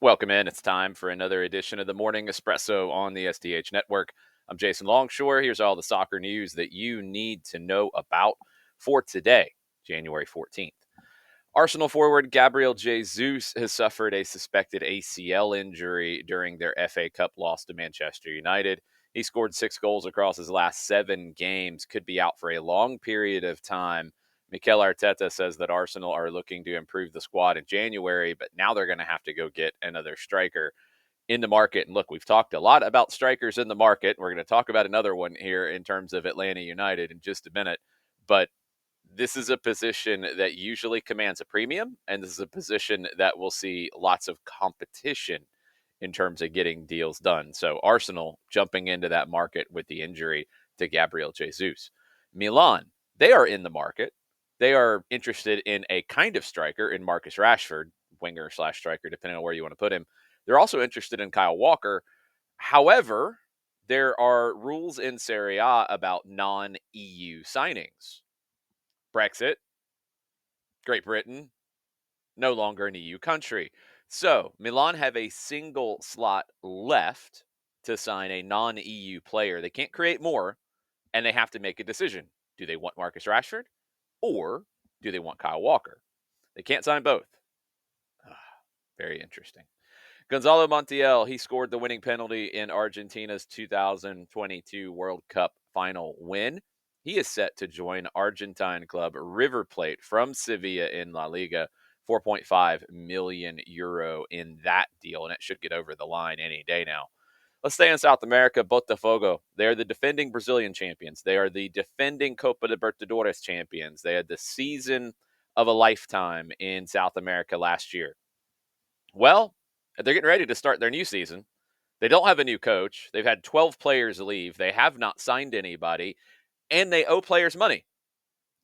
Welcome in. It's time for another edition of the Morning Espresso on the SDH Network. I'm Jason Longshore. Here's all the soccer news that you need to know about for today, January 14th. Arsenal forward Gabriel Jesus has suffered a suspected ACL injury during their FA Cup loss to Manchester United. He scored 6 goals across his last 7 games, could be out for a long period of time. Mikel Arteta says that Arsenal are looking to improve the squad in January, but now they're going to have to go get another striker in the market. And look, we've talked a lot about strikers in the market. We're going to talk about another one here in terms of Atlanta United in just a minute. But this is a position that usually commands a premium, and this is a position that will see lots of competition in terms of getting deals done. So Arsenal jumping into that market with the injury to Gabriel Jesus. Milan, they are in the market. They are interested in a kind of striker in Marcus Rashford, winger slash striker, depending on where you want to put him. They're also interested in Kyle Walker. However, there are rules in Serie A about non-EU signings. Brexit, Great Britain, no longer an EU country. So Milan have a single slot left to sign a non-EU player. They can't create more, and they have to make a decision. Do they want Marcus Rashford, or do they want Kyle Walker? They can't sign both. Very interesting. Gonzalo Montiel, he scored the winning penalty in Argentina's 2022 World Cup final win. He is set to join Argentine club River Plate from Sevilla in La Liga. 4.5 million euro in that deal, and it should get over the line any day now. Let's stay in South America. Botafogo, they are the defending Brazilian champions. They are the defending Copa Libertadores champions. They had the season of a lifetime in South America last year. Well, they're getting ready to start their new season. They don't have a new coach. They've had 12 players leave. They have not signed anybody, and they owe players money.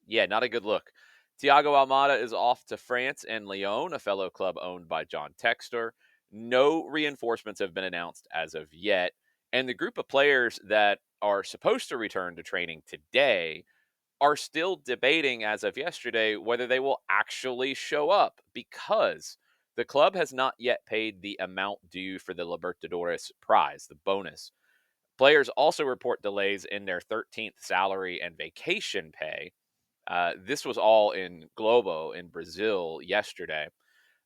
Yeah, not a good look. Thiago Almada is off to France and Lyon, a fellow club owned by John Textor. No reinforcements have been announced as of yet. And the group of players that are supposed to return to training today are still debating, as of yesterday, whether they will actually show up because the club has not yet paid the amount due for the Libertadores prize, the bonus. Players also report delays in their 13th salary and vacation pay. This was all in Globo in Brazil yesterday.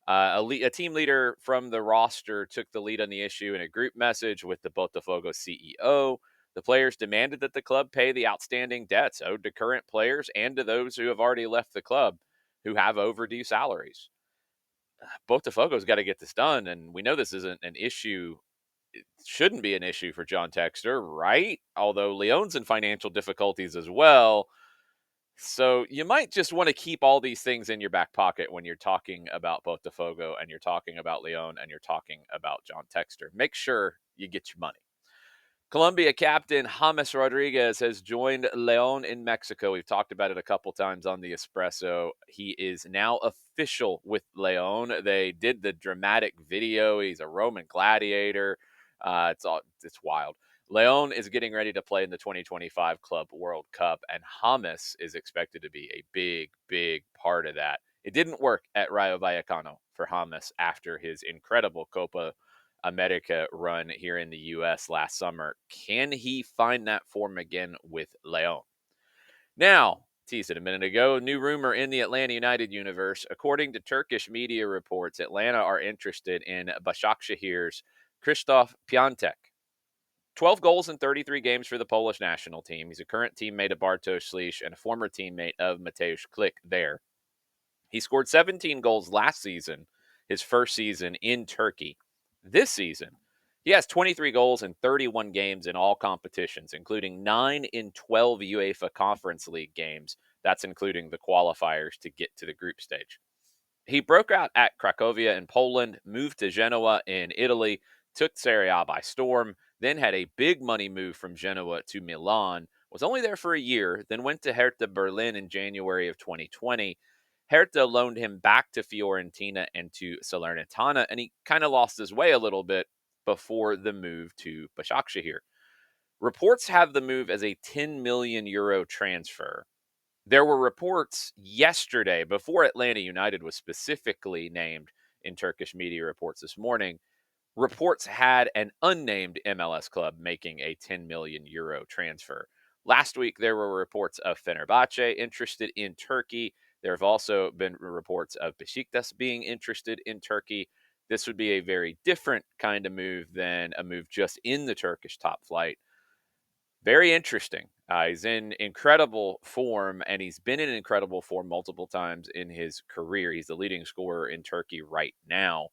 A team leader from the roster took the lead on the issue in a group message with the Botafogo CEO. The players demanded that the club pay the outstanding debts owed to current players and to those who have already left the club who have overdue salaries. Botafogo's got to get this done, and we know this isn't an issue. It shouldn't be an issue for John Textor, right? Although Leon's in financial difficulties as well. So you might just want to keep all these things in your back pocket when you're talking about Botafogo and you're talking about Leon and you're talking about John Textor. Make sure you get your money. Colombia captain James Rodriguez has joined Leon in Mexico. We've talked about it a couple times on the Espresso. He is now official with Leon. They did the dramatic video. He's a Roman gladiator. It's wild. Leon is getting ready to play in the 2025 Club World Cup, and James is expected to be a big, big part of that. It didn't work at Rayo Vallecano for James after his incredible Copa America run here in the U.S. last summer. Can he find that form again with Leon? Now, teased it a minute ago, new rumor in the Atlanta United universe. According to Turkish media reports, Atlanta are interested in Başakşehir's Krzysztof Piątek. 12 goals in 33 games for the Polish national team. He's a current teammate of Bartosz Slisz and a former teammate of Mateusz Klich there. He scored 17 goals last season, his first season in Turkey. This season, he has 23 goals in 31 games in all competitions, including 9 in 12 UEFA Conference League games. That's including the qualifiers to get to the group stage. He broke out at Cracovia in Poland, moved to Genoa in Italy, took Serie A by storm, then had a big money move from Genoa to Milan, was only there for a year, then went to Hertha Berlin in January of 2020. Hertha loaned him back to Fiorentina and to Salernitana, and he kind of lost his way a little bit before the move to Başakşehir. Reports have the move as a 10 million euro transfer. There were reports yesterday, before Atlanta United was specifically named, in Turkish media reports this morning. Reports had an unnamed MLS club making a 10 million euro transfer. Last week, there were reports of Fenerbahce interested in Turkey. There have also been reports of Besiktas being interested in Turkey. This would be a very different kind of move than a move just in the Turkish top flight. Very interesting. He's in incredible form, and he's been in incredible form multiple times in his career. He's the leading scorer in Turkey right now.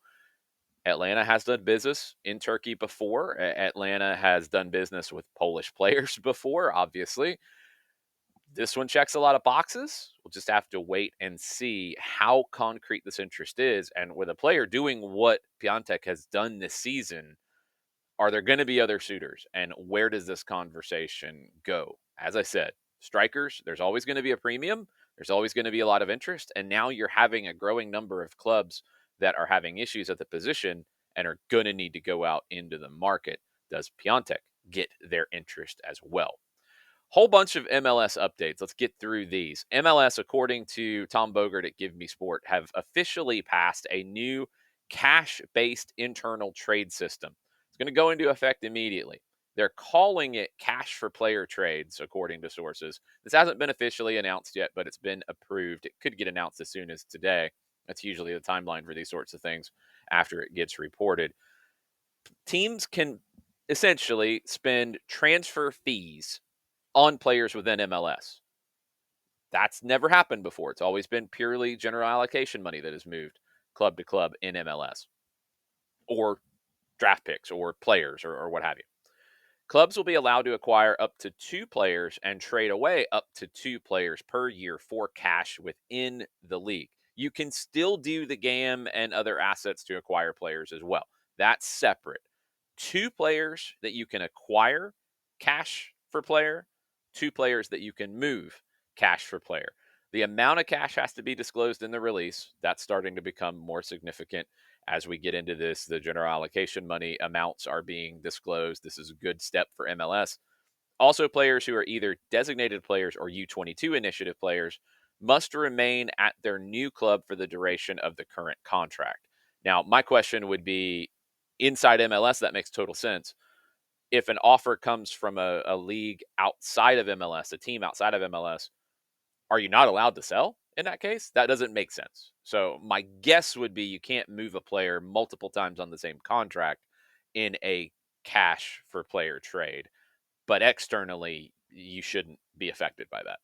Atlanta has done business in Turkey before. Atlanta has done business with Polish players before, obviously. This one checks a lot of boxes. We'll just have to wait and see how concrete this interest is. And with a player doing what Piontek has done this season, are there going to be other suitors? And where does this conversation go? As I said, strikers, there's always going to be a premium. There's always going to be a lot of interest. And now you're having a growing number of clubs that are having issues at the position and are going to need to go out into the market. Does Piontek get their interest as well? Whole bunch of MLS updates. Let's get through these. MLS, according to Tom Bogert at Give Me Sport, have officially passed a new cash-based internal trade system. It's going to go into effect immediately. They're calling it cash for player trades, according to sources. This hasn't been officially announced yet, but it's been approved. It could get announced as soon as today. That's usually the timeline for these sorts of things after it gets reported. Teams can essentially spend transfer fees on players within MLS. That's never happened before. It's always been purely general allocation money that has moved club to club in MLS, or draft picks or players, or what have you. Clubs will be allowed to acquire up to 2 players and trade away up to 2 players per year for cash within the league. You can still do the GAM and other assets to acquire players as well. That's separate. 2 players that you can acquire cash for player, 2 players that you can move cash for player. The amount of cash has to be disclosed in the release. That's starting to become more significant as we get into this. The general allocation money amounts are being disclosed. This is a good step for MLS. Also, players who are either designated players or U22 initiative players must remain at their new club for the duration of the current contract. Now, my question would be, inside MLS, that makes total sense. If an offer comes from a league outside of MLS, a team outside of MLS, are you not allowed to sell in that case? That doesn't make sense. So my guess would be you can't move a player multiple times on the same contract in a cash for player trade, but externally, you shouldn't be affected by that.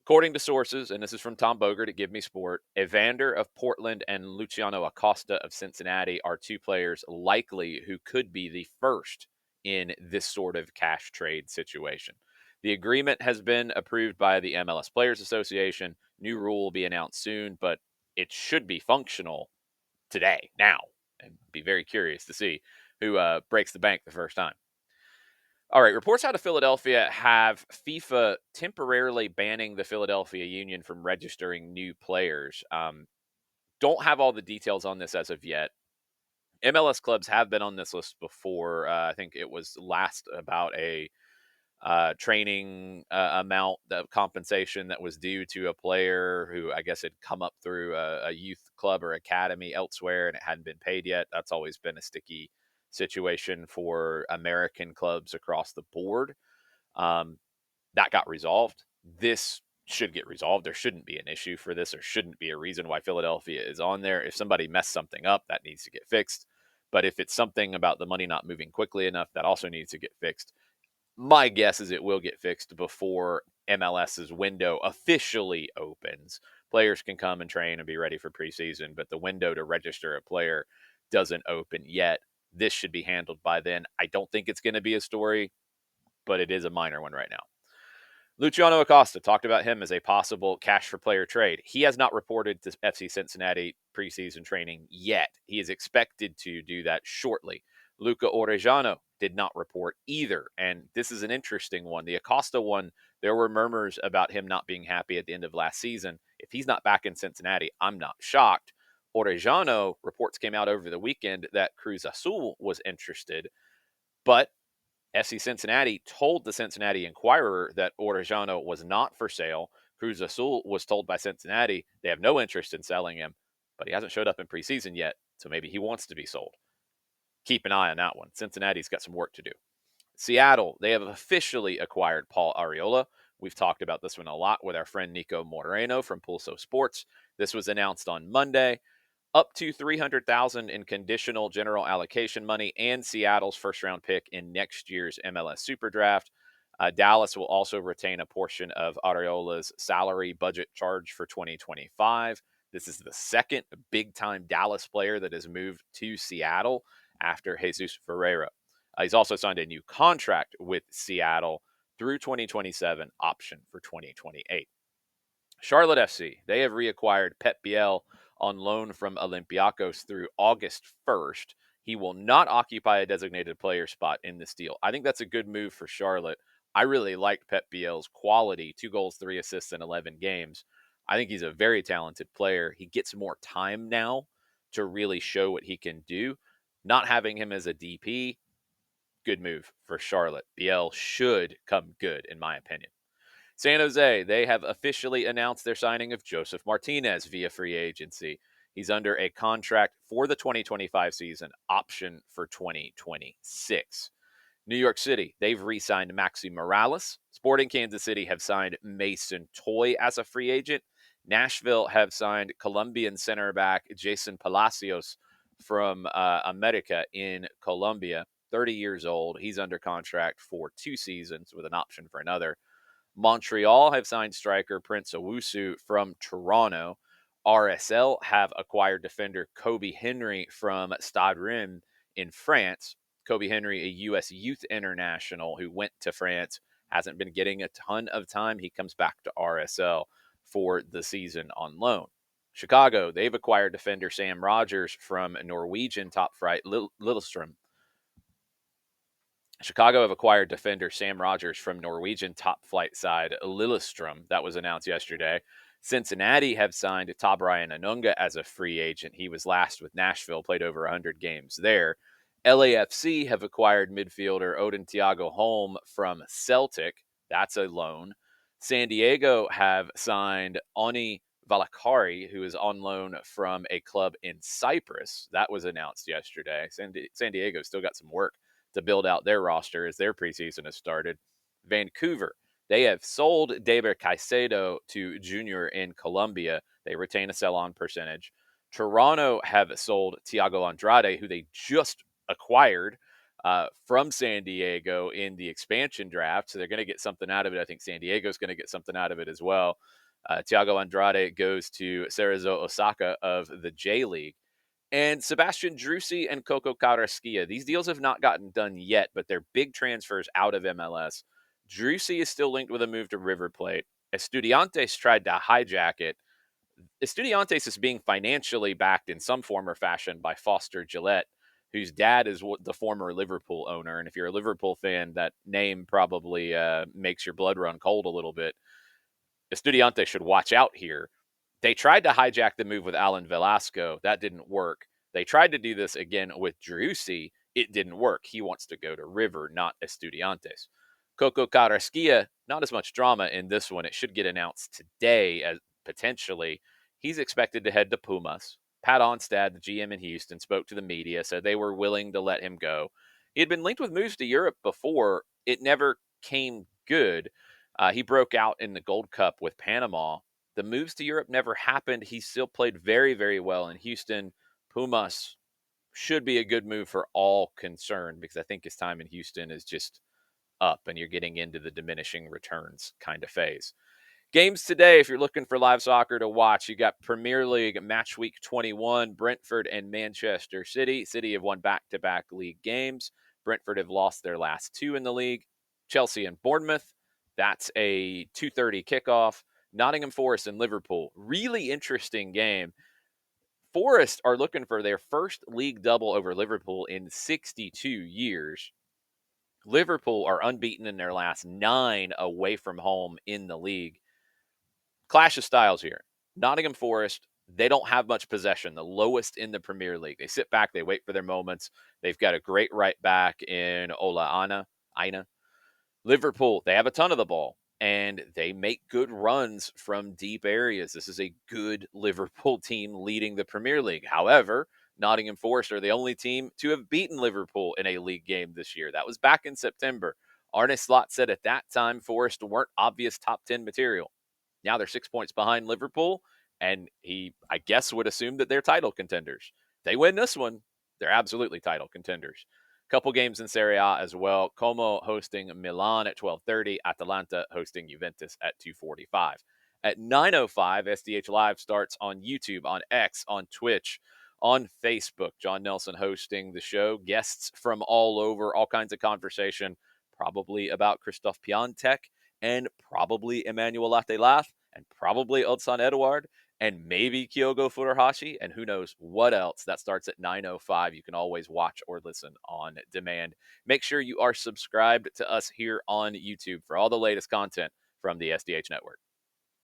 According to sources, and this is from Tom Bogert at Give Me Sport, Evander of Portland and Luciano Acosta of Cincinnati are 2 players likely who could be the first in this sort of cash trade situation. The agreement has been approved by the MLS Players Association. New rule will be announced soon, but it should be functional today, now, and be very curious to see who breaks the bank the first time. All right, reports out of Philadelphia have FIFA temporarily banning the Philadelphia Union from registering new players. Don't have all the details on this as of yet. MLS clubs have been on this list before. I think it was last about a training amount of compensation that was due to a player who I guess had come up through a youth club or academy elsewhere and it hadn't been paid yet. That's always been a sticky situation for American clubs across the board. That got resolved. This should get resolved. There shouldn't be an issue for this. There shouldn't be a reason why Philadelphia is on there. If somebody messed something up, that needs to get fixed. But if it's something about the money not moving quickly enough, that also needs to get fixed. My guess is it will get fixed before MLS's window officially opens. Players can come and train and be ready for preseason, but the window to register a player doesn't open yet. This should be handled by then. I don't think it's going to be a story, but it is a minor one right now. Luciano Acosta, talked about him as a possible cash for player trade. He has not reported to FC Cincinnati preseason training yet. He is expected to do that shortly. Luca Orejano did not report either. And this is an interesting one. The Acosta one, there were murmurs about him not being happy at the end of last season. If he's not back in Cincinnati, I'm not shocked. Orejano, reports came out over the weekend that Cruz Azul was interested, but FC Cincinnati told the Cincinnati Enquirer that Orejano was not for sale. Cruz Azul was told by Cincinnati they have no interest in selling him. but he hasn't showed up in preseason yet, so maybe he wants to be sold. Keep an eye on that one. Cincinnati's got some work to do. Seattle, they have officially acquired Paul Arriola. We've talked about this one a lot with our friend Nico Moreno from Pulso Sports. This was announced on Monday. Up to $300,000 in conditional general allocation money and Seattle's first-round pick in next year's MLS Super Draft. Dallas will also retain a portion of Arriola's salary budget charge for 2025. This is the second big-time Dallas player that has moved to Seattle after Jesus Ferreira. He's also signed a new contract with Seattle through 2027, option for 2028. Charlotte FC, they have reacquired Pep Biel on loan from Olympiacos through August 1st. He will not occupy a designated player spot in this deal. I think that's a good move for Charlotte. I really liked Pep Biel's quality, 2 goals, 3 assists in 11 games. I think he's a very talented player. He gets more time now to really show what he can do. Not having him as a DP, good move for Charlotte. Biel should come good, in my opinion. San Jose, they have officially announced their signing of Joseph Martinez via free agency. He's under a contract for the 2025 season, option for 2026. New York City, they've re-signed Maxi Morales. Sporting Kansas City have signed Mason Toy as a free agent. Nashville have signed Colombian center back Jason Palacios from America in Colombia, 30 years old. He's under contract for 2 seasons with an option for another. Montreal have signed striker Prince Owusu from Toronto. RSL have acquired defender Kobe Henry from Stade Reims in France. Kobe Henry, a U.S. youth international who went to France, hasn't been getting a ton of time. He comes back to RSL for the season on loan. Chicago, they've acquired defender Sam Rogers from Norwegian top flight Lillestrøm. Chicago have acquired defender Sam Rogers from Norwegian top flight side Lillestrøm. That was announced yesterday. Cincinnati have signed Tabrian Anunga as a free agent. He was last with Nashville, played over 100 games there. LAFC have acquired midfielder Odin Thiago Holm from Celtic. That's a loan. San Diego have signed Oni Valakari, who is on loan from a club in Cyprus. That was announced yesterday. San Diego's still got some work to build out their roster as their preseason has started. Vancouver, they have sold Deber Caicedo to Junior in Colombia. They retain a sell-on percentage. Toronto have sold Thiago Andrade, who they just acquired from San Diego in the expansion draft. So they're going to get something out of it. I think San Diego's going to get something out of it as well. Thiago Andrade goes to Cerezo Osaka of the J-League. And Sebastian Driussi and Coco Carrasquilla. These deals have not gotten done yet, but they're big transfers out of MLS. Driussi is still linked with a move to River Plate. Estudiantes tried to hijack it. Estudiantes is being financially backed in some form or fashion by Foster Gillette, whose dad is the former Liverpool owner. And if you're a Liverpool fan, that name probably makes your blood run cold a little bit. Estudiantes should watch out here. They tried to hijack the move with Alan Velasco. That didn't work. They tried to do this again with Driussi. It didn't work. He wants to go to River, not Estudiantes. Coco Carrasquilla, not as much drama in this one. It should get announced today as potentially. He's expected to head to Pumas. Pat Onstad, the GM in Houston, spoke to the media, said they were willing to let him go. He had been linked with moves to Europe before. It never came good. He broke out in the Gold Cup with Panama. The moves to Europe never happened. He still played very, very well in Houston. Pumas should be a good move for all concerned because I think his time in Houston is just up and you're getting into the diminishing returns kind of phase. Games today, if you're looking for live soccer to watch, you got Premier League Match Week 21, Brentford and Manchester City. City have won back-to-back league games. Brentford have lost their last 2 in the league. Chelsea and Bournemouth, that's a 2:30 kickoff. Nottingham Forest and Liverpool, really interesting game. Forest are looking for their first league double over Liverpool in 62 years. Liverpool are unbeaten in their last 9 away from home in the league. Clash of styles here. Nottingham Forest, they don't have much possession, the lowest in the Premier League. They sit back, they wait for their moments. They've got a great right back in Ola Aina. Liverpool, they have a ton of the ball. and they make good runs from deep areas. This is a good Liverpool team leading the Premier League. However, Nottingham Forest are the only team to have beaten Liverpool in a league game this year. That was back in September. Arne Slot said at that time Forest weren't obvious top 10 material. Now they're 6 points behind Liverpool, and he, I guess, would assume that they're title contenders. They win this one, they're absolutely title contenders. Couple games in Serie A as well. Como hosting Milan at 12:30. Atalanta hosting Juventus at 2:45. At 9:05, SDH Live starts on YouTube, on X, on Twitch, on Facebook. John Nelson hosting the show. Guests from all over, all kinds of conversation, probably about Christoph Piatek and probably Emmanuel Latelath and probably Odsonne Edouard and maybe Kyogo Furuhashi, and who knows what else. That starts at 9:05. You can always watch or listen on demand. Make sure you are subscribed to us here on YouTube for all the latest content from the SDH Network.